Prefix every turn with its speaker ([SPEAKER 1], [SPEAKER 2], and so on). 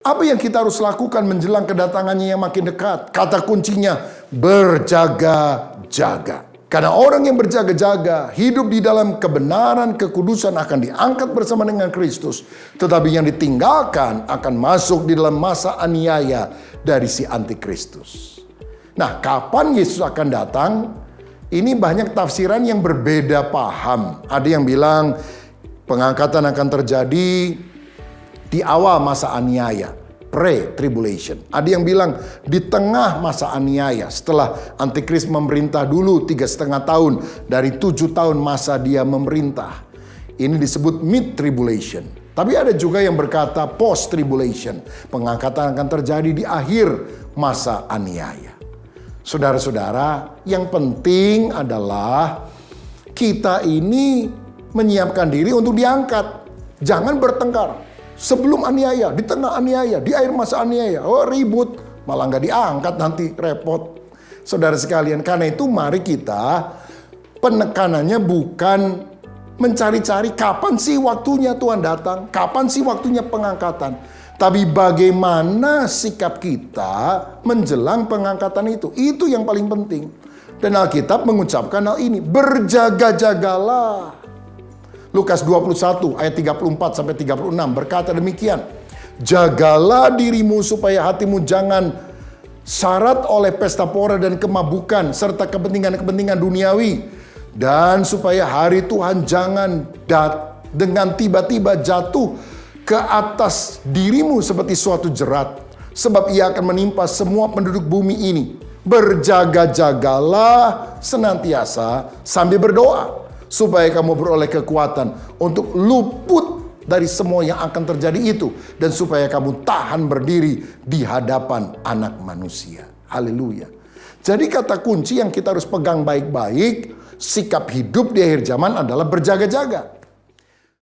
[SPEAKER 1] Apa yang kita harus lakukan menjelang kedatangannya yang makin dekat? Kata kuncinya, berjaga-jaga. Karena orang yang berjaga-jaga, hidup di dalam kebenaran, kekudusan akan diangkat bersama dengan Kristus. Tetapi yang ditinggalkan akan masuk di dalam masa aniaya dari si antikristus. Nah, kapan Yesus akan datang? Ini banyak tafsiran yang berbeda paham. Ada yang bilang pengangkatan akan terjadi di awal masa aniaya, pre-tribulation. Ada yang bilang di tengah masa aniaya, setelah antikris memerintah dulu 3,5 tahun dari 7 tahun masa dia memerintah. Ini disebut mid-tribulation. Tapi ada juga yang berkata post-tribulation. Pengangkatan akan terjadi di akhir masa aniaya. Saudara-saudara, yang penting adalah kita ini menyiapkan diri untuk diangkat. Jangan bertengkar. Sebelum aniaya, di tengah aniaya, di akhir masa aniaya, ribut, malah nggak diangkat nanti repot. Saudara sekalian, karena itu mari kita penekanannya bukan mencari-cari kapan sih waktunya Tuhan datang, kapan sih waktunya pengangkatan. Tapi bagaimana sikap kita menjelang pengangkatan itu. Itu yang paling penting. Dan Alkitab mengucapkan hal ini, berjaga-jagalah. Lukas 21 ayat 34 sampai 36 berkata demikian. Jagalah dirimu supaya hatimu jangan syarat oleh pesta pora dan kemabukan serta kepentingan-kepentingan duniawi, dan supaya hari Tuhan jangan dengan tiba-tiba jatuh ke atas dirimu seperti suatu jerat, sebab ia akan menimpa semua penduduk bumi ini. Berjaga-jagalah senantiasa sambil berdoa, supaya kamu beroleh kekuatan untuk luput dari semua yang akan terjadi itu. Dan supaya kamu tahan berdiri di hadapan anak manusia. Haleluya. Jadi kata kunci yang kita harus pegang baik-baik, sikap hidup di akhir zaman adalah berjaga-jaga.